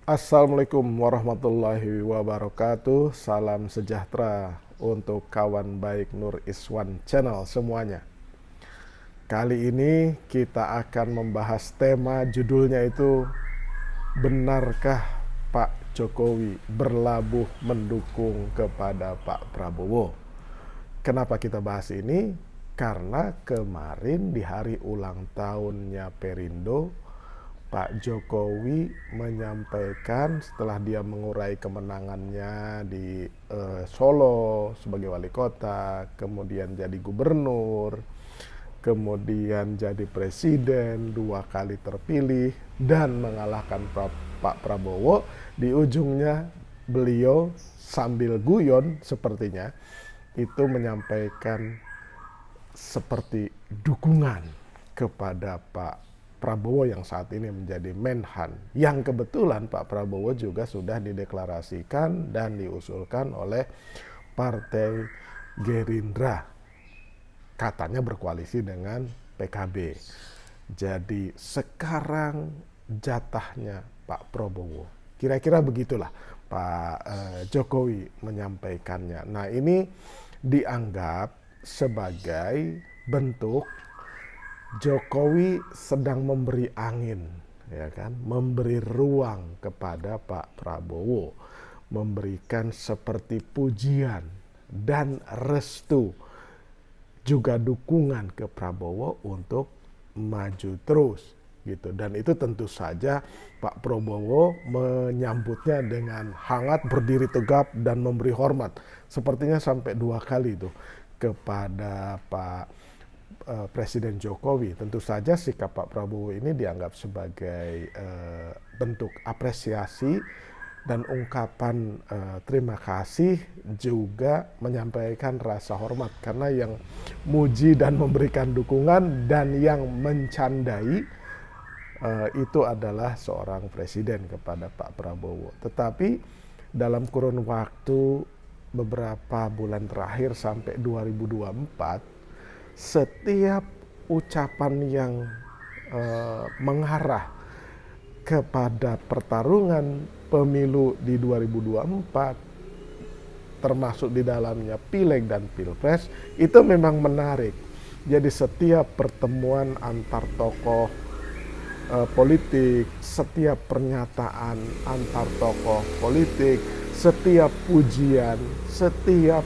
Assalamualaikum warahmatullahi wabarakatuh. Salam sejahtera untuk kawan baik Nur Iswan Channel semuanya. Kali ini kita akan membahas tema, judulnya itu benarkah Pak Jokowi berlabuh mendukung kepada Pak Prabowo? Kenapa kita bahas ini? Karena kemarin di hari ulang tahunnya Perindo, Pak Jokowi menyampaikan setelah dia mengurai kemenangannya di Solo sebagai wali kota, kemudian jadi gubernur, kemudian jadi presiden, 2 kali terpilih dan mengalahkan Pak Prabowo. Di ujungnya beliau sambil guyon sepertinya itu menyampaikan seperti dukungan kepada Pak Prabowo yang saat ini menjadi Menhan, yang kebetulan Pak Prabowo juga sudah dideklarasikan dan diusulkan oleh Partai Gerindra, katanya berkoalisi dengan PKB. Jadi sekarang jatahnya Pak Prabowo. Kira-kira begitulah Pak Jokowi menyampaikannya. Nah, ini dianggap sebagai bentuk Jokowi sedang memberi angin, ya kan, memberi ruang kepada Pak Prabowo, memberikan seperti pujian dan restu, juga dukungan ke Prabowo untuk maju terus gitu. Dan itu tentu saja Pak Prabowo menyambutnya dengan hangat, berdiri tegap dan memberi hormat. Sepertinya sampai 2 kali itu kepada Pak Presiden Jokowi. Tentu saja sikap Pak Prabowo ini dianggap sebagai bentuk apresiasi dan ungkapan terima kasih, juga menyampaikan rasa hormat karena yang muji dan memberikan dukungan dan yang mencandai itu adalah seorang presiden kepada Pak Prabowo. Tetapi dalam kurun waktu beberapa bulan terakhir sampai 2024, setiap ucapan yang mengarah kepada pertarungan pemilu di 2024, termasuk di dalamnya pileg dan pilpres, itu memang menarik. Jadi setiap pertemuan antar tokoh politik, setiap pernyataan antar tokoh politik, setiap pujian, setiap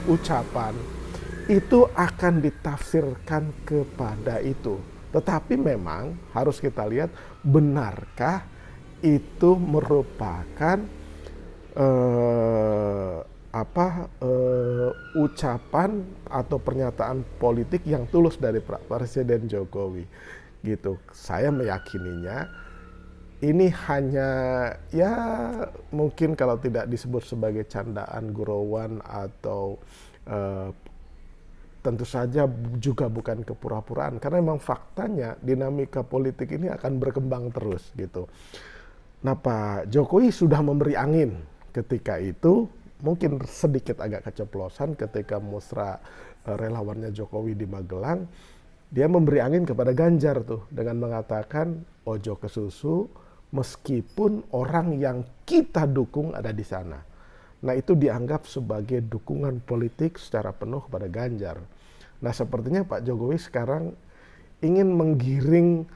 ucapan itu akan ditafsirkan kepada itu. Tetapi memang harus kita lihat, benarkah itu merupakan ucapan atau pernyataan politik yang tulus dari Presiden Jokowi gitu. Saya meyakininya ini hanya, ya mungkin kalau tidak disebut sebagai candaan, gurauan, atau tentu saja juga bukan kepura-puraan, karena memang faktanya dinamika politik ini akan berkembang terus gitu. Nah, Pak Jokowi sudah memberi angin ketika itu, mungkin sedikit agak keceplosan ketika musra relawannya Jokowi di Magelang. Dia memberi angin kepada Ganjar tuh dengan mengatakan ojo ke susu, meskipun orang yang kita dukung ada di sana. Nah, itu dianggap sebagai dukungan politik secara penuh kepada Ganjar. Nah, sepertinya Pak Jokowi sekarang ingin menggiring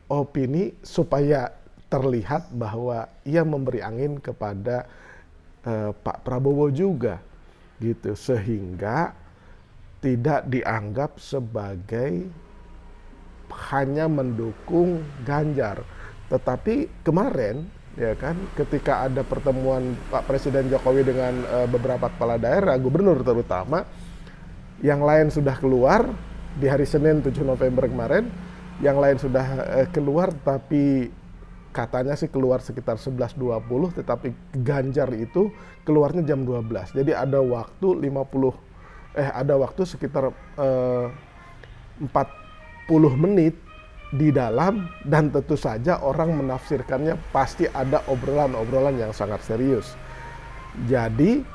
opini supaya terlihat bahwa ia memberi angin kepada Pak Prabowo juga gitu, sehingga tidak dianggap sebagai hanya mendukung Ganjar. Tetapi kemarin, ya kan, ketika ada pertemuan Pak Presiden Jokowi dengan beberapa kepala daerah, gubernur terutama, yang lain sudah keluar di hari Senin 7 November kemarin, yang lain sudah keluar, tapi katanya sih keluar sekitar 11.20, tetapi Ganjar itu keluarnya jam 12. Jadi ada waktu ada waktu sekitar 40 menit di dalam, dan tentu saja orang menafsirkannya pasti ada obrolan-obrolan yang sangat serius. Jadi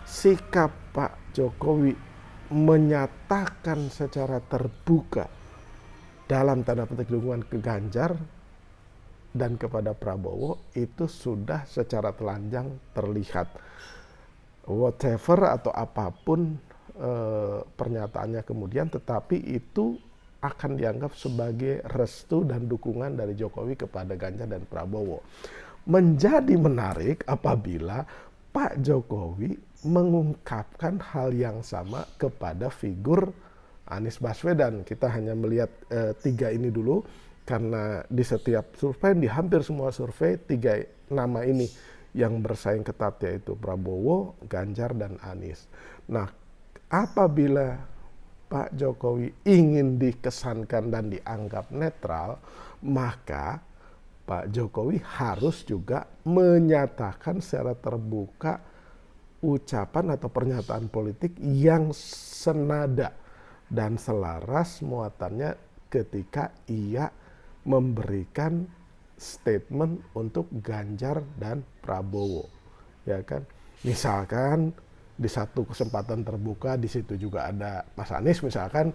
sikap Pak Jokowi menyatakan secara terbuka dalam tanda petik dukungan ke Ganjar dan kepada Prabowo itu sudah secara telanjang terlihat. Whatever atau apapun pernyataannya kemudian, tetapi itu akan dianggap sebagai restu dan dukungan dari Jokowi kepada Ganjar dan Prabowo. Menjadi menarik apabila Pak Jokowi mengungkapkan hal yang sama kepada figur Anies Baswedan. Kita hanya melihat 3 ini dulu, karena di setiap survei, di hampir semua survei, 3 nama ini yang bersaing ketat, yaitu Prabowo, Ganjar, dan Anies. Nah, apabila Pak Jokowi ingin dikesankan dan dianggap netral, maka Pak Jokowi harus juga menyatakan secara terbuka ucapan atau pernyataan politik yang senada dan selaras muatannya ketika ia memberikan statement untuk Ganjar dan Prabowo, ya kan? Misalkan di satu kesempatan terbuka, di situ juga ada Mas Anies, misalkan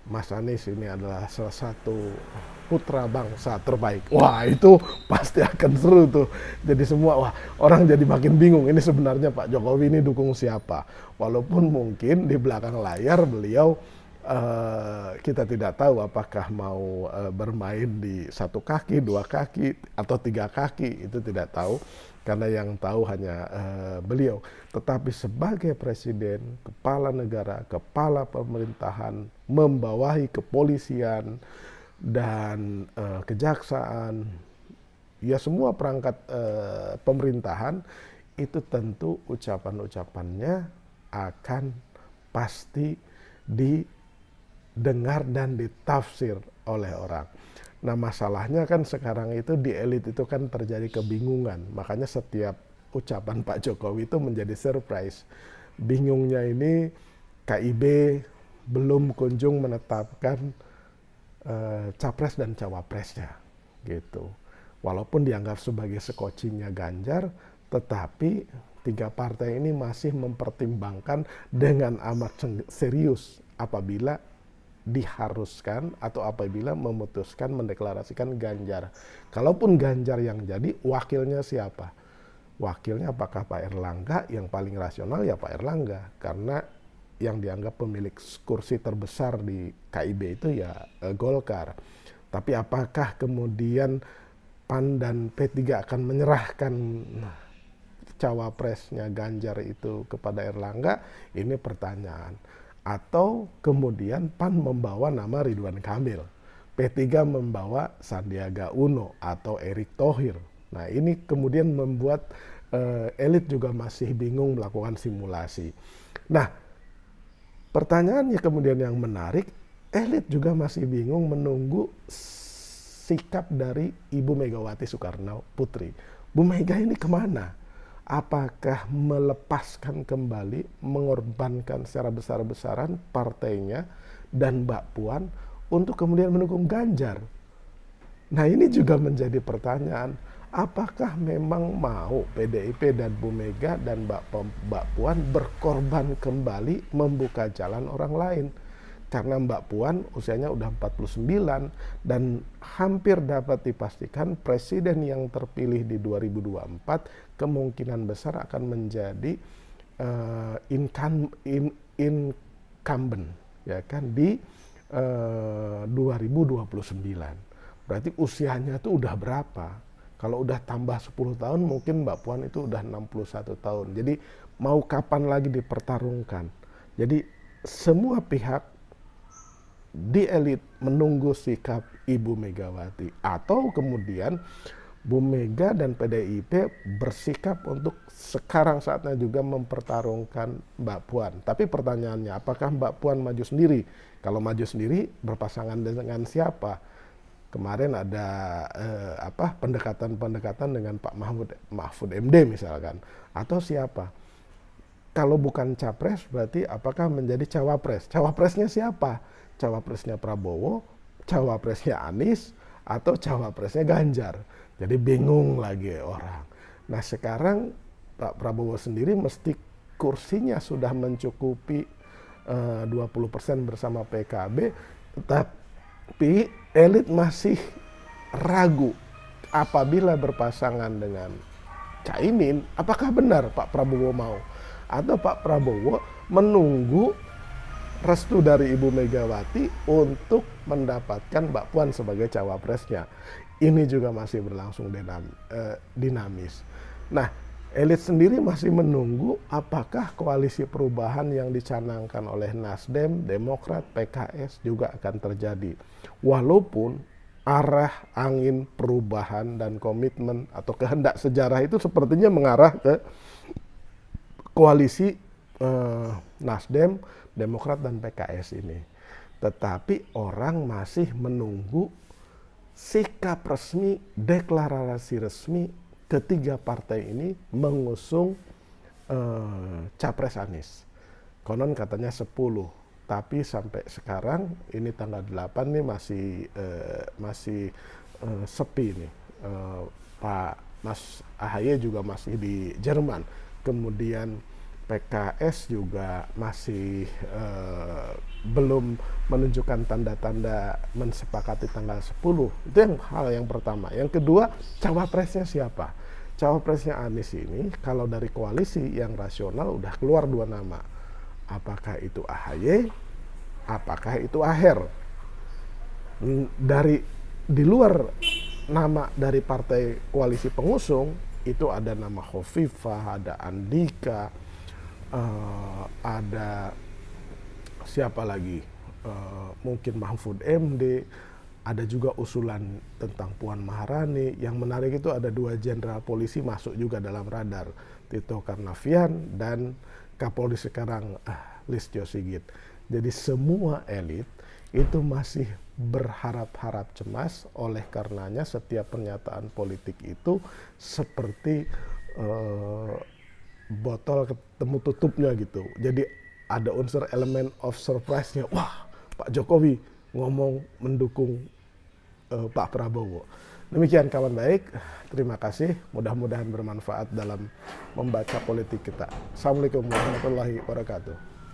Mas Anies ini adalah salah satu putra bangsa terbaik. Wah, itu pasti akan seru tuh. Jadi semua, wah, orang jadi makin bingung, ini sebenarnya Pak Jokowi ini dukung siapa. Walaupun mungkin di belakang layar beliau kita tidak tahu apakah mau bermain di 1 kaki, 2 kaki, atau 3 kaki, itu tidak tahu, karena yang tahu hanya beliau. Tetapi sebagai presiden, kepala negara, kepala pemerintahan, membawahi kepolisian dan kejaksaan, ya semua perangkat pemerintahan, itu tentu ucapan-ucapannya akan pasti didengar dan ditafsir oleh orang. Nah, masalahnya kan sekarang itu di elit itu kan terjadi kebingungan. Makanya setiap ucapan Pak Jokowi itu menjadi surprise. Bingungnya ini KIB belum kunjung menetapkan capres dan cawapresnya, gitu. Walaupun dianggap sebagai sekocinya Ganjar, tetapi 3 partai ini masih mempertimbangkan dengan amat serius apabila diharuskan atau apabila memutuskan mendeklarasikan Ganjar. Kalaupun Ganjar yang jadi, wakilnya siapa? Wakilnya apakah Pak Erlangga? Yang paling rasional ya Pak Erlangga, karena yang dianggap pemilik kursi terbesar di KIB itu ya Golkar. Tapi apakah kemudian PAN dan P3 akan menyerahkan cawapresnya Ganjar itu kepada Erlangga? Ini pertanyaan. Atau kemudian PAN membawa nama Ridwan Kamil, P3 membawa Sandiaga Uno atau Erick Thohir. Nah, ini kemudian membuat elit juga masih bingung melakukan simulasi. Nah, pertanyaannya kemudian yang menarik, elit juga masih bingung menunggu sikap dari Ibu Megawati Soekarno Putri. Bu Mega ini kemana? Apakah melepaskan kembali, mengorbankan secara besar-besaran partainya dan Mbak Puan untuk kemudian mendukung Ganjar? Nah, ini juga menjadi pertanyaan. Apakah memang mau PDIP dan Bu Mega dan Mbak Puan berkorban kembali membuka jalan orang lain? Karena Mbak Puan usianya udah 49 dan hampir dapat dipastikan presiden yang terpilih di 2024 kemungkinan besar akan menjadi incumbent, ya kan, di 2029. Berarti usianya tuh udah berapa? Kalau udah tambah 10 tahun mungkin Mbak Puan itu udah 61 tahun. Jadi mau kapan lagi dipertarungkan? Jadi semua pihak di elit menunggu sikap Ibu Megawati, atau kemudian Bu Mega dan PDIP bersikap untuk sekarang saatnya juga mempertarungkan Mbak Puan. Tapi pertanyaannya, apakah Mbak Puan maju sendiri? Kalau maju sendiri berpasangan dengan siapa? Kemarin ada pendekatan-pendekatan dengan Pak Mahfud MD misalkan, atau siapa? Kalau bukan capres berarti apakah menjadi cawapres? Cawapresnya siapa? Cawapresnya Prabowo, cawapresnya Anies, atau cawapresnya Ganjar. Jadi bingung lagi orang. Nah, sekarang Pak Prabowo sendiri mesti kursinya sudah mencukupi 20% bersama PKB, tetapi elit masih ragu apabila berpasangan dengan Caimin, apakah benar Pak Prabowo mau? Atau Pak Prabowo menunggu restu dari Ibu Megawati untuk mendapatkan Mbak Puan sebagai cawapresnya? Ini juga masih berlangsung dinamis. Nah, elit sendiri masih menunggu apakah koalisi perubahan yang dicanangkan oleh Nasdem, Demokrat, PKS juga akan terjadi. Walaupun arah angin perubahan dan komitmen atau kehendak sejarah itu sepertinya mengarah ke koalisi Nasdem, Demokrat, dan PKS ini. Tetapi orang masih menunggu sikap resmi, deklarasi resmi ketiga partai ini mengusung Capres Anies. Konon katanya 10. Tapi sampai sekarang ini tanggal 8 nih masih sepi nih. Pak Mas AHY juga masih di Jerman. Kemudian PKS juga masih belum menunjukkan tanda-tanda mensepakati tanggal 10. Itu hal yang pertama. Yang kedua, cawapresnya siapa? Cawapresnya Anies ini kalau dari koalisi yang rasional udah keluar 2 nama. Apakah itu AHY, apakah itu Aher? Di luar nama dari partai koalisi pengusung itu ada nama Khofifah, ada Andika, ada siapa lagi? Mungkin Mahfud MD, ada juga usulan tentang Puan Maharani. Yang menarik itu ada 2 jenderal polisi masuk juga dalam radar, Tito Karnavian dan Kapolri sekarang Listio Sigit. Jadi semua elit itu masih berharap-harap cemas, oleh karenanya setiap pernyataan politik itu seperti botol ketemu tutupnya gitu. Jadi ada unsur elemen of surprise-nya. Wah, Pak Jokowi ngomong mendukung Pak Prabowo. Demikian kawan baik, terima kasih. Mudah-mudahan bermanfaat dalam membaca politik kita. Assalamualaikum warahmatullahi wabarakatuh.